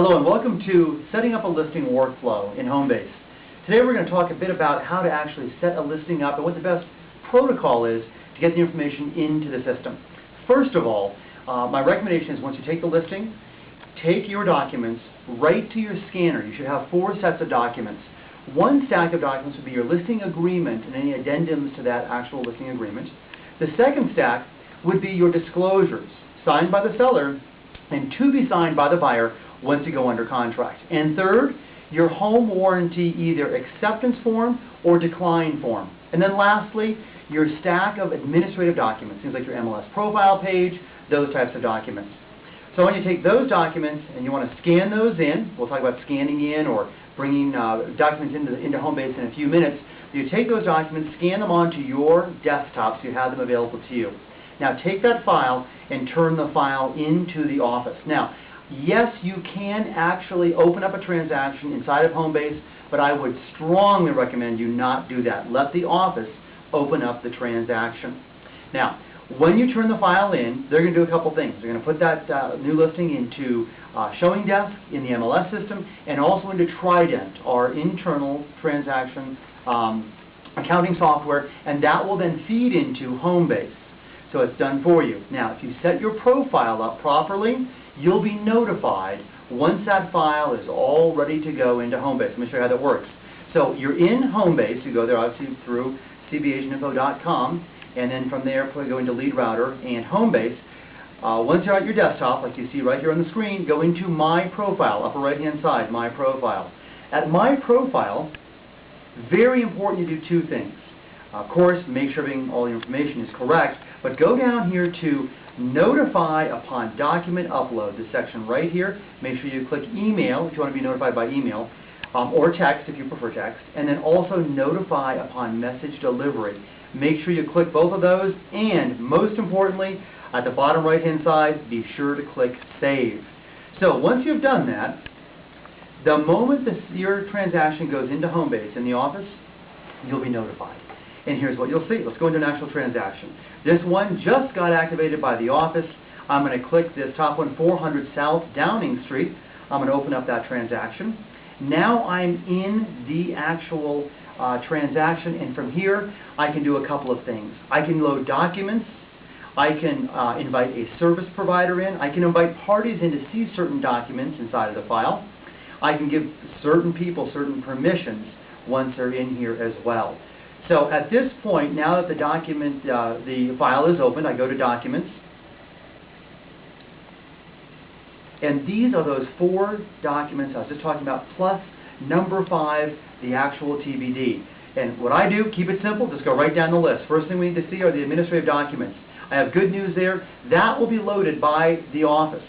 Hello and welcome to Setting Up a Listing Workflow in HomeBase. Today we're going to talk a bit about how to actually set a listing up and what the best protocol is to get the information into the system. First of all, my recommendation is once you take the listing, take your documents right to your scanner. You should have 4 sets of documents. One stack of documents would be your listing agreement and any addendums to that actual listing agreement. The second stack would be your disclosures, signed by the seller and to be signed by the buyer once you go under contract. And third, your home warranty either acceptance form or decline form. And then lastly, your stack of administrative documents, things like your MLS profile page, those types of documents. So when you take those documents and you want to scan those in, we'll talk about scanning in or bringing documents into HomeBase in a few minutes. You take those documents, scan them onto your desktop so you have them available to you. Now take that file and turn the file into the office. Now, yes, you can actually open up a transaction inside of HomeBase, but I would strongly recommend you not do that. Let the office open up the transaction. Now, when you turn the file in, they're going to do a couple things. They're going to put that new listing into Showing Desk in the MLS system and also into Trident, our internal transaction accounting software, and that will then feed into HomeBase. So it's done for you. Now, if you set your profile up properly, you'll be notified once that file is all ready to go into HomeBase. Let me show you how that works. So you're in HomeBase. You go there obviously through cbagentinfo.com, and then from there go into Lead Router and HomeBase. Once you're at your desktop, like you see right here on the screen, go into My Profile, upper right-hand side, My Profile. At My Profile, very important you do 2 things. Of course, make sure all the information is correct, but go down here to Notify upon document upload, this section right here. Make sure you click email if you want to be notified by email, or text if you prefer text, and then also notify upon message delivery. Make sure you click both of those, and most importantly, at the bottom right hand side, be sure to click save. So once you've done that, the moment your transaction goes into HomeBase in the office, you'll be notified. And here's what you'll see. Let's go into an actual transaction. This one just got activated by the office. I'm going to click this top one, 400 South Downing Street. I'm going to open up that transaction. Now I'm in the actual transaction, and from here I can do a couple of things. I can load documents. I can invite a service provider in. I can invite parties in to see certain documents inside of the file. I can give certain people certain permissions once they're in here as well. So at this point, now that the file is open, I go to Documents. And these are those 4 documents I was just talking about, plus number 5, the actual TBD. And what I do, keep it simple, just go right down the list. First thing we need to see are the administrative documents. I have good news there. That will be loaded by the office.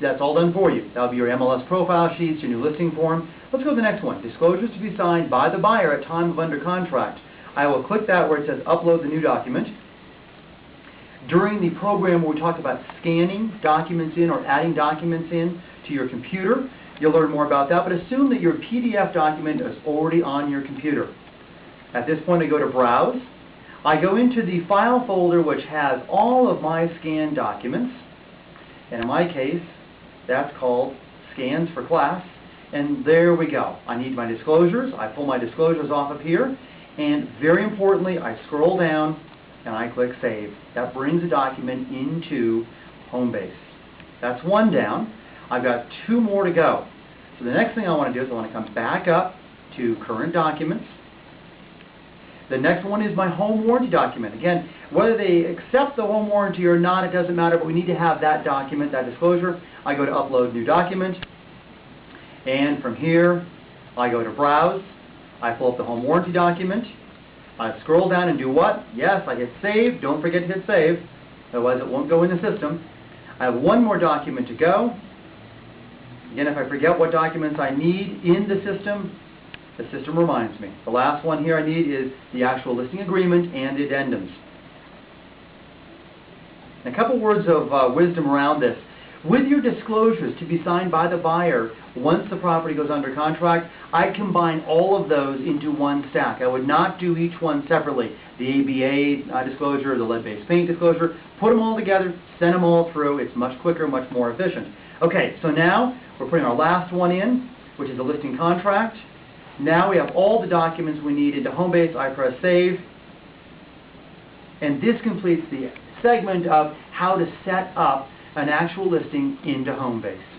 That's all done for you. That'll be your MLS profile sheets, your new listing form. Let's go to the next one. Disclosures to be signed by the buyer at time of under contract. I will click that where it says upload the new document. During the program where we talked about scanning documents in or adding documents in to your computer, you'll learn more about that, but assume that your PDF document is already on your computer. At this point, I go to Browse. I go into the file folder which has all of my scanned documents. And in my case, that's called Scans for Class. And there we go. I need my disclosures. I pull my disclosures off of here. And very importantly, I scroll down and I click Save. That brings the document into HomeBase. That's 1 down. I've got 2 more to go. So the next thing I want to do is I want to come back up to Current Documents. The next one is my home warranty document. Again, whether they accept the home warranty or not, it doesn't matter, but we need to have that document, that disclosure. I go to Upload New Document, and from here, I go to Browse. I pull up the home warranty document. I scroll down and do what? Yes, I hit Save. Don't forget to hit Save, otherwise it won't go in the system. I have 1 more document to go. Again, if I forget what documents I need in the system reminds me. The last one here I need is the actual listing agreement and the addendums. A couple words of wisdom around this. With your disclosures to be signed by the buyer once the property goes under contract, I combine all of those into one stack. I would not do each one separately. The ABA disclosure, the lead-based paint disclosure, put them all together, send them all through. It's much quicker, much more efficient. Okay, so now we're putting our last one in, which is a listing contract. Now we have all the documents we need into HomeBase. I press save. And this completes the segment of how to set up an actual listing into HomeBase.